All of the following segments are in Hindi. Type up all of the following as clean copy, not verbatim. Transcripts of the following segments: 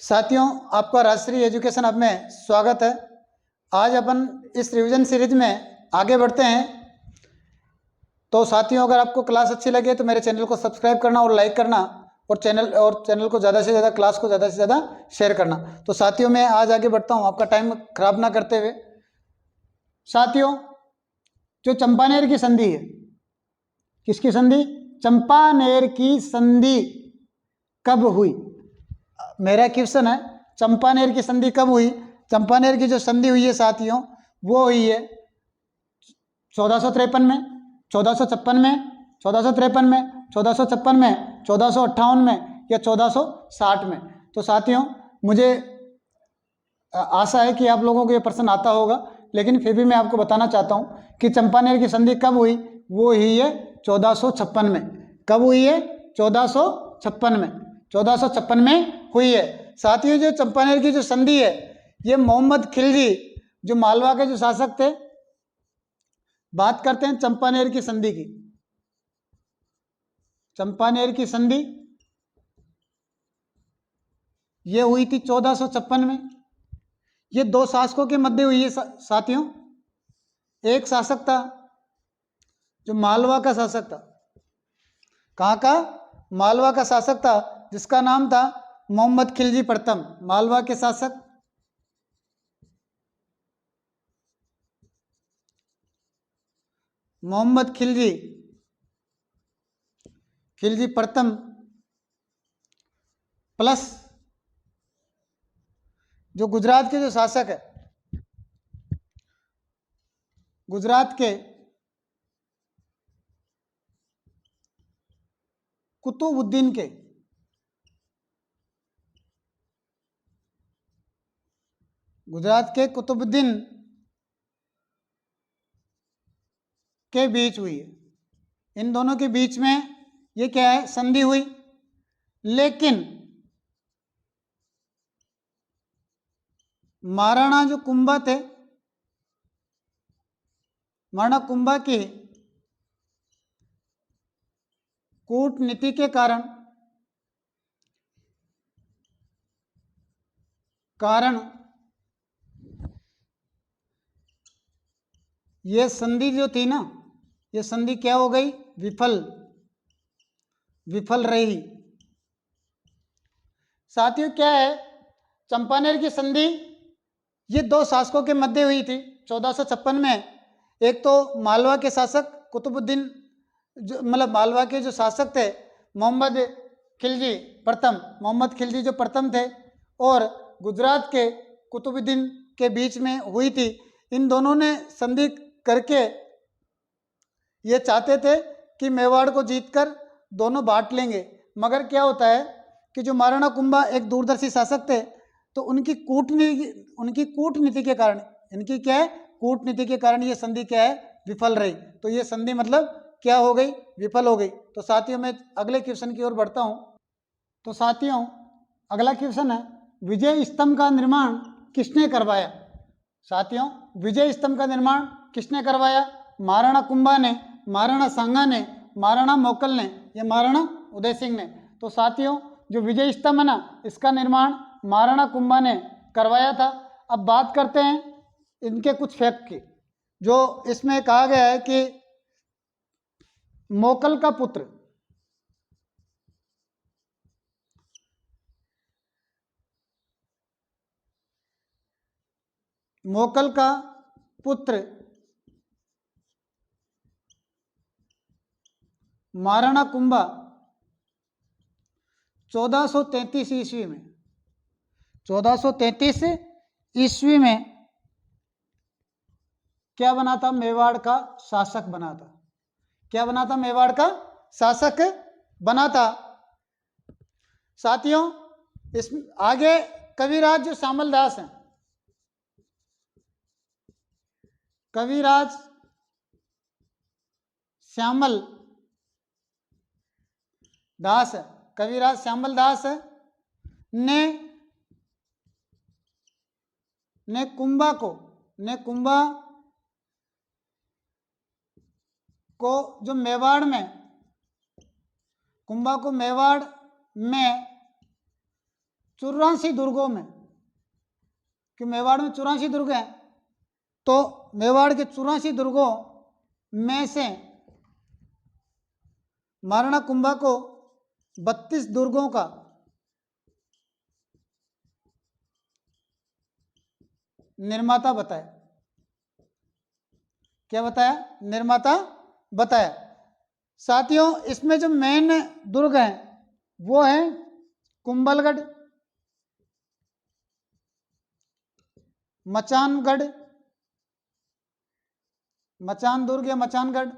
साथियों, आपका राष्ट्रीय एजुकेशन हब में स्वागत है। आज अपन इस रिवीजन सीरीज में आगे बढ़ते हैं। तो साथियों, अगर आपको क्लास अच्छी लगे तो मेरे चैनल को सब्सक्राइब करना और लाइक करना और चैनल को ज़्यादा से ज़्यादा, क्लास को ज़्यादा से ज़्यादा शेयर करना। तो साथियों, मैं आज आगे बढ़ता हूँ आपका टाइम खराब ना करते हुए। साथियों, जो चंपानेर की संधि है, किसकी संधि? चंपानेर की संधि कब हुई? मेरा क्वेश्चन है, चंपानेर की संधि कब हुई? चंपानेर की जो संधि हुई है साथियों, वो हुई है 1453 में, 1456 में, 1453 में, 1456 में, 1458 में या 1460 में। तो साथियों, मुझे आशा है कि आप लोगों को ये प्रश्न आता होगा, लेकिन फिर भी मैं आपको बताना चाहता हूँ कि चंपानेर की संधि कब हुई। वो हुई है 1456 में। कब हुई है? 1456 में। 1456 में हुई है। साथियों, जो चंपानेर की जो संधि है, ये मोहम्मद खिलजी, जो मालवा के जो शासक थे, बात करते हैं चंपानेर की संधि की। चंपानेर की संधि ये हुई थी 1456 में। ये दो शासकों के मध्य हुई है साथियों। एक शासक था जो मालवा का शासक था। कहाँ का? मालवा का शासक था, जिसका नाम था मोहम्मद खिलजी प्रथम। मालवा के शासक मोहम्मद खिलजी प्रथम प्लस जो गुजरात के जो शासक है, गुजरात के कुतुबुद्दीन के कुतुबुद्दीन के बीच हुई है। इन दोनों के बीच में ये क्या है? संधि हुई। लेकिन महाराणा जो कुंभा थे, महाराणा कुंभा की कूटनीति के कारण ये संधि जो थी ना, ये संधि क्या हो गई? विफल रही। साथियों, क्या है? चंपानेर की संधि ये दो शासकों के मध्य हुई थी 1456 में। एक तो मालवा के शासक कुतुबुद्दीन, जो मतलब मालवा के जो शासक थे मोहम्मद खिलजी जो प्रथम थे, और गुजरात के कुतुबुद्दीन के बीच में हुई थी। इन दोनों ने संधि करके ये चाहते थे कि मेवाड़ को जीतकर दोनों बांट लेंगे। मगर क्या होता है कि जो महाराणा कुंभा एक दूरदर्शी शासक थे, तो उनकी कूटनीति के कारण, इनकी क्या है? कूटनीति के कारण ये संधि क्या है? विफल रही। तो ये संधि मतलब क्या हो गई? विफल हो गई। तो साथियों, मैं अगले क्वेश्चन की ओर बढ़ता हूँ। तो साथियों, अगला क्वेश्चन है, विजय स्तंभ का निर्माण किसने करवाया? साथियों, विजय स्तंभ का निर्माण किसने करवाया? महाराणा कुंभा ने, महाराणा सांगा ने, महाराणा मोकल ने या महाराणा उदय सिंह ने? तो साथियों, जो विजय स्तंभ है ना, इसका निर्माण महाराणा कुंभा ने करवाया था। अब बात करते हैं इनके कुछ फैक्ट की। जो इसमें कहा गया है कि मोकल का पुत्र, महाराणा कुंभा 1433 ईस्वी में, 1433 ईस्वी में क्या बना था? मेवाड़ का शासक बना था। क्या बना था? मेवाड़ का शासक बना था। साथियों, इस आगे कविराज जो श्यामल दास हैं, कविराज श्यामल दास ने कुंभा को जो मेवाड़ में 84 दुर्गों में, कि मेवाड़ में 84 दुर्ग हैं, तो मेवाड़ के 84 दुर्गों में से महाराणा कुंभा को 32 दुर्गों का निर्माता बताया। क्या बताया? निर्माता बताया। साथियों, इसमें जो मेन दुर्ग हैं वो है कुंभलगढ़, मचानगढ़, मचान दुर्ग या मचानगढ़,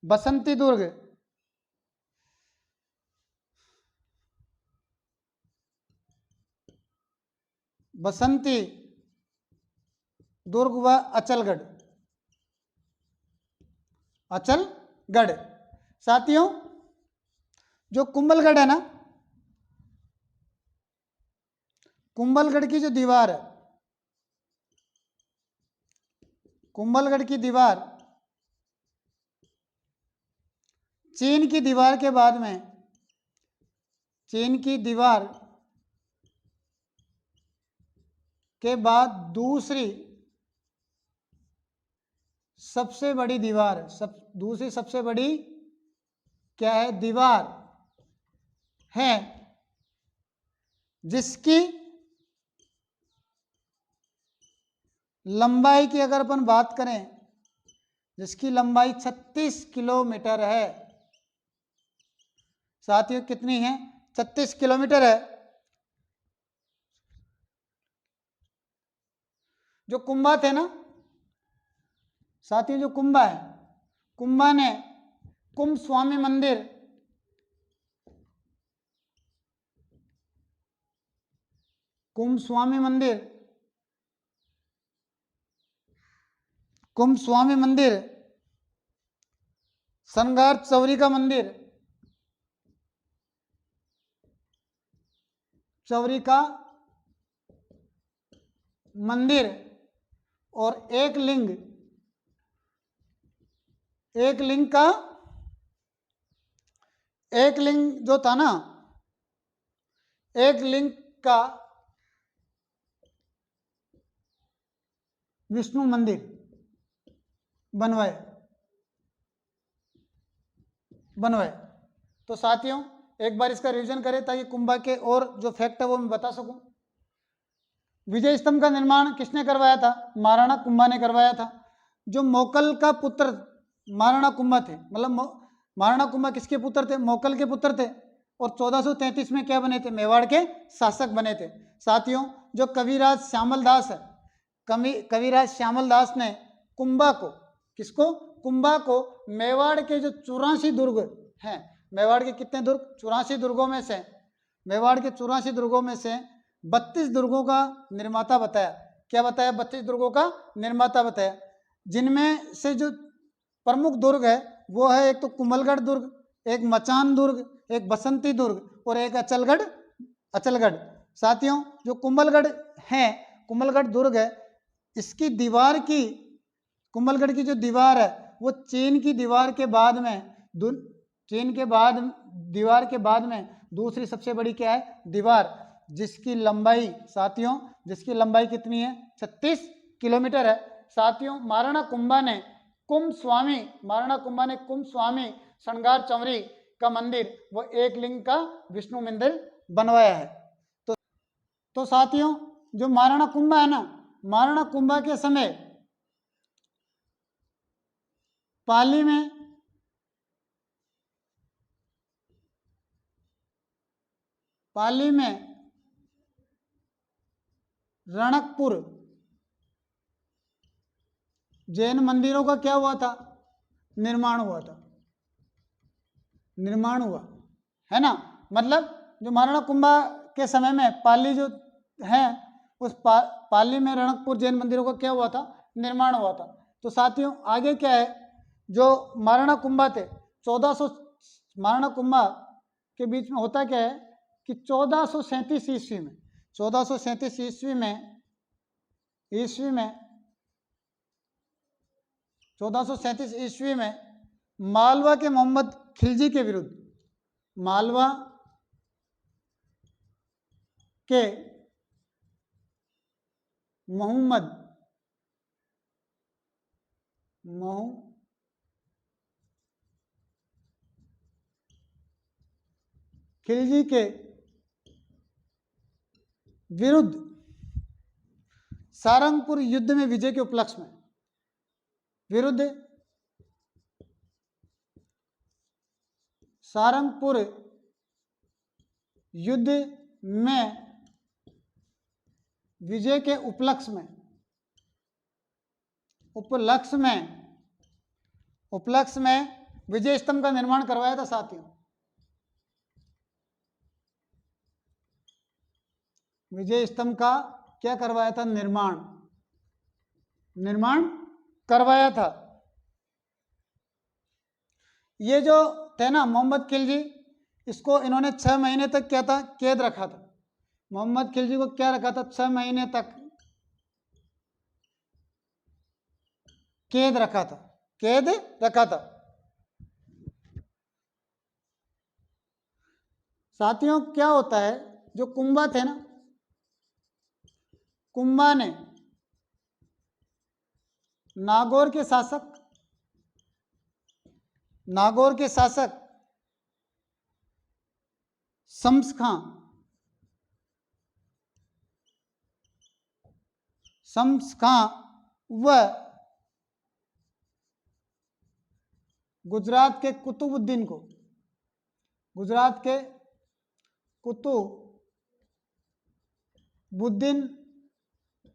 बसंती दुर्ग, बसंती दुर्ग व अचलगढ़, अचलगढ़। साथियों, जो कुंभलगढ़ है ना, कुंभलगढ़ की जो दीवार है, कुंभलगढ़ की दीवार चीन की दीवार के बाद में, चीन की दीवार के बाद दूसरी सबसे बड़ी दीवार है। दूसरी सबसे बड़ी क्या है? दीवार है, जिसकी लंबाई की अगर अपन बात करें, जिसकी लंबाई 36 किलोमीटर है। साथियों, कितनी है? 36 किलोमीटर है। जो कुंभा थे ना साथियों, जो कुंभा है, कुंभा ने कुंभ स्वामी मंदिर कुंभ स्वामी मंदिर कुंभ स्वामी मंदिर, संगार चौरी का मंदिर, चौरी का मंदिर और एक लिंग जो था ना, एक लिंग का विष्णु मंदिर बनवाए। तो साथियों, एक बार इसका रिवीजन करें ताकि कुंभा के और जो फैक्ट है वो मैं बता सकूं। विजय स्तंभ का निर्माण किसने करवाया था? महाराणा कुंभा ने करवाया था। जो मोकल का पुत्र महाराणा कुंभा थे, मतलब महाराणा कुंभा किसके पुत्र थे? मोकल के पुत्र थे। और 1433 में क्या बने थे? मेवाड़ के शासक बने थे। साथियों, जो कविराज श्यामल दास है, कविराज श्यामल दास ने कुंभा को, किसको? कुंभा को मेवाड़ के जो 84 दुर्ग हैं, मेवाड़ के कितने दुर्ग? 84 दुर्गों में से, मेवाड़ के 84 दुर्गों में से 32 दुर्गों का निर्माता बताया। क्या बताया? 32 दुर्गों का निर्माता बताया, जिनमें से जो प्रमुख दुर्ग है वो है एक तो कुंभलगढ़ दुर्ग, एक मचान दुर्ग, एक बसंती दुर्ग और एक अचलगढ़। साथियों, जो कुंभलगढ़ है, कुंभलगढ़ दुर्ग है, इसकी दीवार की, कुंभलगढ़ की जो दीवार है वो चीन की दीवार के बाद में, दीवार के बाद में दूसरी सबसे बड़ी क्या है? दीवार, जिसकी लंबाई, साथियों, जिसकी लंबाई कितनी है? 36 किलोमीटर है। साथियों, महाराणा कुंभा ने कुंभ स्वामी श्रृंगार चौरी का मंदिर, वो एक लिंग का विष्णु मंदिर बनवाया है। तो साथियों, जो महाराणा कुंभा है ना, महाराणा कुंभा के समय पाली में रणकपुर जैन मंदिरों का क्या हुआ था? निर्माण हुआ है ना। मतलब जो महाराणा कुंभा के समय में पाली जो है, उस पाली में रणकपुर जैन मंदिरों का क्या हुआ था? निर्माण हुआ था। तो साथियों, आगे क्या है? जो महाराणा कुंभा थे, 1400 महाराणा कुंभा के बीच में होता क्या है कि 1437 ईस्वी में 1437 ईस्वी में मालवा के मोहम्मद खिलजी के विरुद्ध, मालवा के मोहम्मद खिलजी के विरुद्ध सारंगपुर युद्ध में विजय के उपलक्ष्य में, विरुद्ध सारंगपुर युद्ध में विजय के उपलक्ष्य में विजय स्तंभ का निर्माण करवाया था साथियों। विजय स्तंभ का क्या करवाया था? निर्माण करवाया था। ये जो थे ना मोहम्मद खिलजी, इसको इन्होंने 6 महीने तक क्या था? कैद रखा था। मोहम्मद खिलजी को क्या रखा था? 6 महीने तक कैद रखा था। साथियों क्या होता है, जो कुंभा थे ना, कुंभा ने नागौर के शासक शम्स खां व गुजरात के कुतुबुद्दीन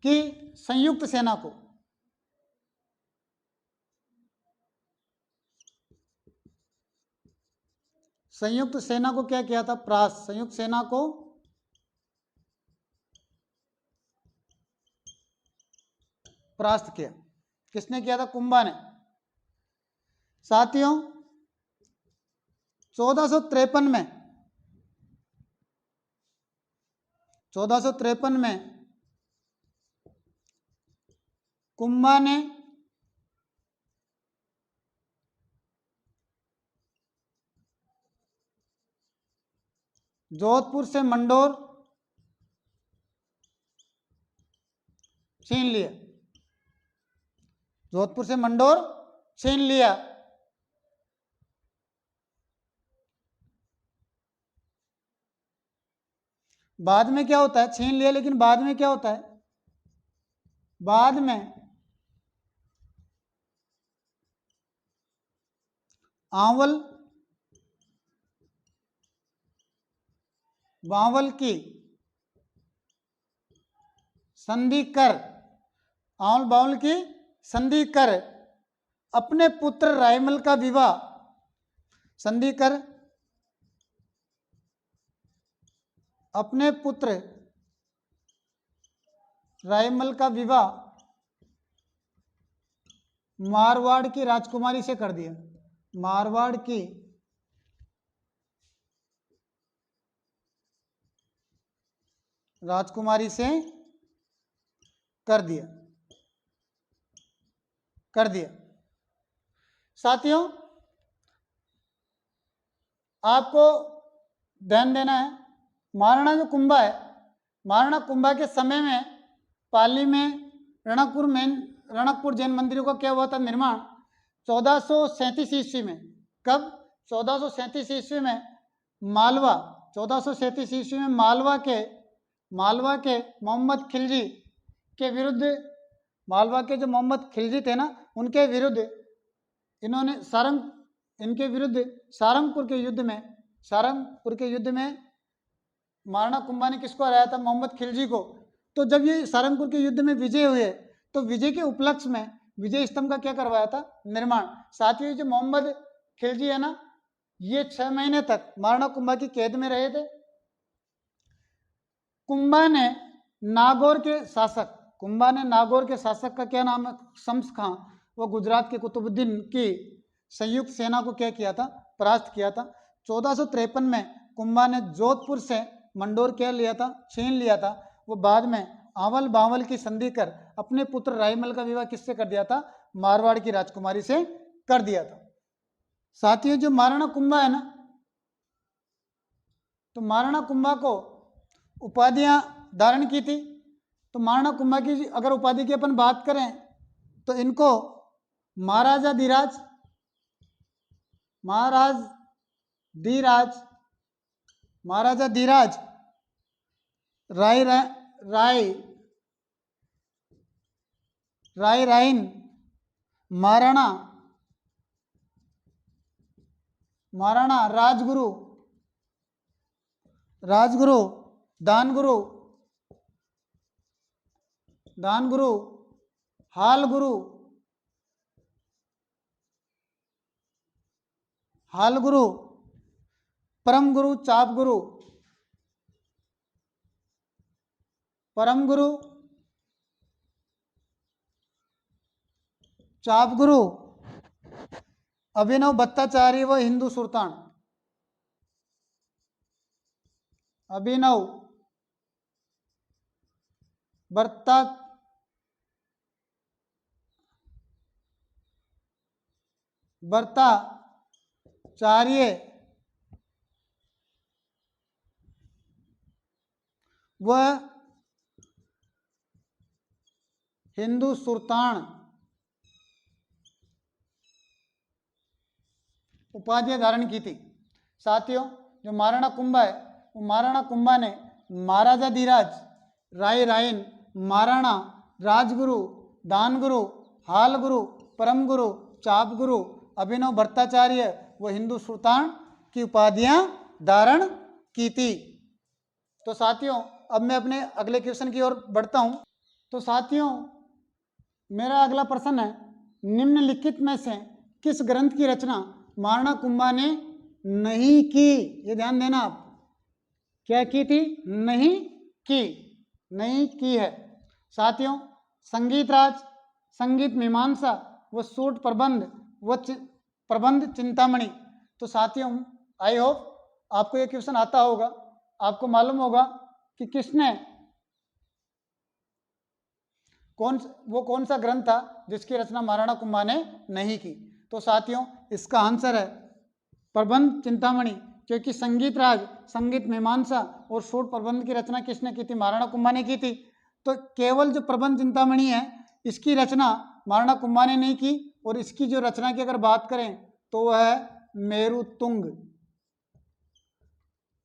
की संयुक्त सेना को क्या किया था? संयुक्त सेना को परास्त किया। किसने किया था? कुंभा ने। साथियों 1453 में कुंभा ने जोधपुर से मंडोर छीन लिया। बाद में क्या होता है? छीन लिया, लेकिन बाद में क्या होता है? बाद में बावल की संधि कर अपने पुत्र रायमल का विवाह मारवाड़ की राजकुमारी से कर दिया। मारवाड़ की राजकुमारी से कर दिया। साथियों आपको ध्यान देना है, महाराणा जो कुंभा है, महाराणा कुंभा के समय में पाली में रणकपुर जैन मंदिरों का क्या हुआ था? निर्माण 1437 ईस्वी में। कब? 1437 ईस्वी में मालवा 1437 ईस्वी में मालवा के मोहम्मद खिलजी के विरुद्ध, मालवा के जो मोहम्मद खिलजी थे ना, उनके विरुद्ध इन्होंने सारंगपुर के युद्ध में महाराणा कुंभा ने किसको हराया था? मोहम्मद खिलजी को। तो जब ये सारंगपुर के युद्ध में विजय हुए, तो विजय के उपलक्ष्य में विजय स्तंभ का क्या करवाया था? निर्माण। साथियों जो मोहम्मद खिलजी है ना, ये 6 महीने तक महाराणा कुंभा की कैद में रहे थे। कुंभा ने नागौर के शासक का क्या नाम है? शम्स खां वो गुजरात के कुतुबुद्दीन की संयुक्त सेना को क्या किया था? परास्त किया था। 1453 में कुंभा ने जोधपुर से मंडोर छीन लिया था। वो बाद में आवल बावल की संधि कर अपने पुत्र रायमल का विवाह किससे कर दिया था? मारवाड़ की राजकुमारी से कर दिया था। साथियों जो महाराणा कुंभा है ना, तो महाराणा कुंभा को उपाधियां धारण की थी। तो महाराणा कुंभा की अगर उपाधि की अपन बात करें तो इनको महाराजा धीराज, महाराजा धीराज, राय राइन, महाराणा राजगुरु, दानगुरु, हालगुरु, परम गुरु, चाप गुरु, अभिनव भट्टाचार्य व हिंदू सुल्तान। अभिनव भट्टाचार्य व हिंदू सुल्तान उपाधियां धारण की थी। साथियों, जो महाराणा कुंभा है, वो महाराणा कुंभा ने महाराजा धीराज, राय राइन, महाराणा राजगुरु, दानगुरु, हालगुरु, परम गुरु, चाप गुरु, अभिनव भट्टाचार्य व हिंदू सुल्तान की उपाधियां धारण की थी। तो साथियों, अब मैं अपने अगले क्वेश्चन की ओर बढ़ता हूं। तो साथियों, मेरा अगला प्रश्न है, निम्नलिखित में से किस ग्रंथ की रचना महाराणा कुंभा ने नहीं की? ये ध्यान देना आप, क्या की थी? नहीं की है। साथियों, संगीत राज, संगीत मीमांसा व सूट प्रबंध व प्रबंध चिंतामणि। तो साथियों, आई होप आपको ये क्वेश्चन आता होगा, आपको मालूम होगा कि किसने कौन सा ग्रंथ था जिसकी रचना महाराणा कुंभा ने नहीं की। तो साथियों, इसका आंसर है प्रबंध चिंतामणि, क्योंकि संगीत राज, संगीत मीमांसा और सूट प्रबंध की रचना किसने की थी? महाराणा कुंभा ने की थी। तो केवल जो प्रबंध चिंतामणि है, इसकी रचना महाराणा कुंभा ने नहीं की, और इसकी जो रचना की अगर बात करें तो वह है मेरुतुंग।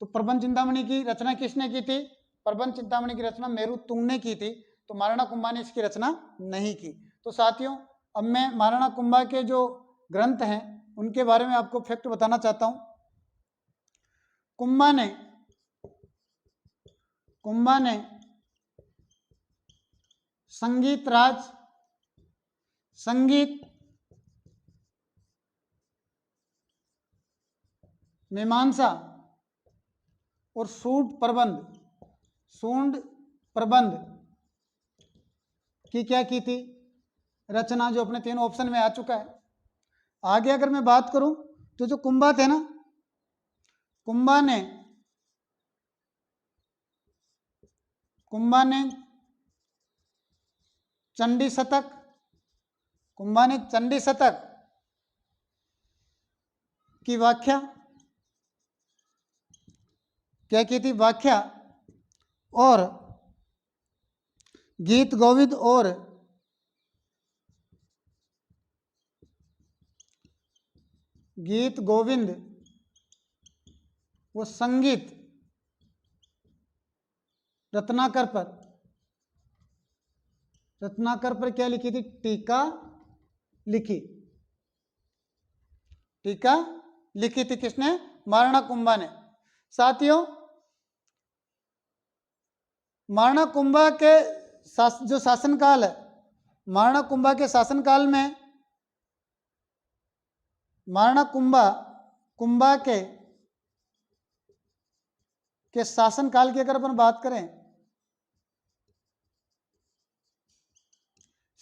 तो प्रबंध चिंतामणि की रचना किसने की थी? प्रबंध चिंतामणि की रचना मेरुतुंग ने की थी। तो महाराणा कुंभा ने इसकी रचना नहीं की। तो साथियों, अब मैं महाराणा कुंभा के जो ग्रंथ हैं उनके बारे में आपको फैक्ट बताना चाहता हूं। कुंभा ने संगीत राज, संगीत मीमांसा और सूट प्रबंध की क्या की थी? रचना, जो अपने तीनों ऑप्शन में आ चुका है। आगे अगर मैं बात करूं तो जो कुंभा थे ना, कुंभा ने चंडी शतक, की व्याख्या क्या की थी? व्याख्या, और गीत गोविंद वो संगीत रत्नाकर पर क्या लिखी थी? टीका लिखी थी। किसने? महाराणा कुंभा ने। साथियों, महाराणा कुंभा के जो शासनकाल है, महाराणा कुंभा के शासनकाल में महाराणा कुंभा के शासनकाल की अगर अपन बात करें,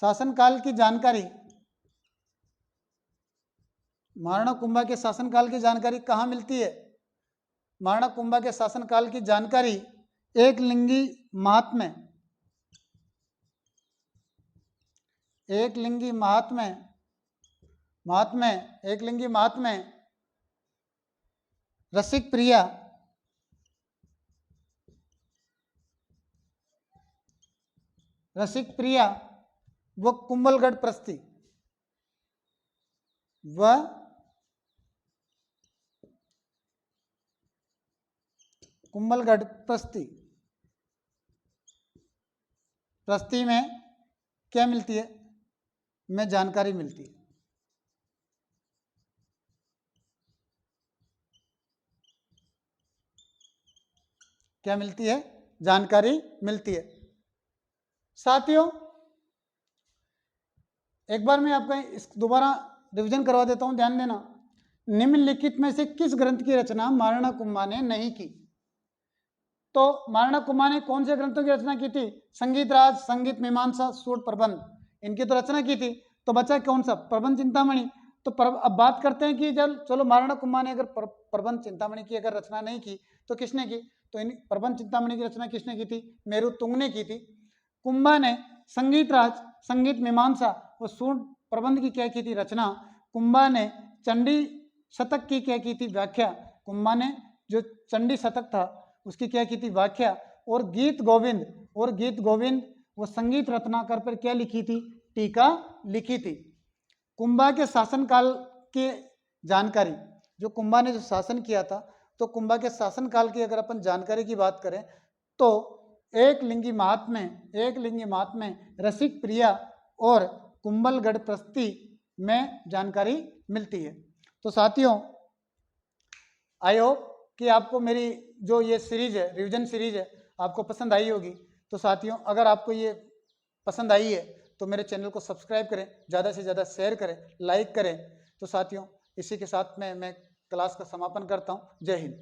शासनकाल की जानकारी, महाराणा कुंभा के शासनकाल की जानकारी कहाँ मिलती है? महाराणा कुंभा के शासनकाल की जानकारी एकलिंगी महात्म्य, रसिक प्रिया रसिक प्रिया व कुंभलगढ़ प्रस्ती, व कुंभलगढ़ प्रस्ती, प्रस्ती में क्या मिलती है, में जानकारी मिलती है। क्या मिलती है, जानकारी मिलती है। साथियों एक बार मैं आपका दोबारा रिवीजन करवा देता हूं, ध्यान देना। निम्नलिखित में से किस ग्रंथ की रचना महाराणा कुंभा ने नहीं की? तो महाराणा कुंभा ने कौन से ग्रंथों की रचना की थी? संगीत राज, संगीत मीमांसा, सूट प्रबंध, इनकी तो रचना की थी। तो बचा कौन सा? प्रबंध चिंतामणि। तो अब बात करते हैं कि जब चलो महाराणा कुंभा ने अगर प्रबंध चिंतामणि की अगर रचना नहीं की तो किसने की? तो इन प्रबंध चिंतामणि की रचना किसने की थी? मेरु तुंग ने की थी। कुंभा ने संगीत राज, संगीत मीमांसा और सूट प्रबंध की क्या की थी रचना? कुंभा ने चंडी शतक की क्या की थी व्याख्या? कुंभा ने जो चंडी शतक था उसकी क्या की थी व्याख्या। और गीत गोविंद वो संगीत रत्नाकर पर क्या लिखी थी? टीका लिखी थी। कुंभा के शासनकाल की जानकारी, जो कुंभा ने जो शासन किया था, तो कुंभा के शासनकाल की अगर अपन जानकारी की बात करें तो एक लिंगी महात्म्य रसिक प्रिया और कुंभलगढ़ प्रस्ती में जानकारी मिलती है। तो साथियों आई होप कि आपको मेरी जो ये सीरीज है, रिवीजन सीरीज है, आपको पसंद आई होगी। तो साथियों अगर आपको ये पसंद आई है तो मेरे चैनल को सब्सक्राइब करें, ज़्यादा से ज़्यादा शेयर करें, लाइक करें। तो साथियों इसी के साथ में मैं क्लास का समापन करता हूँ। जय हिंद।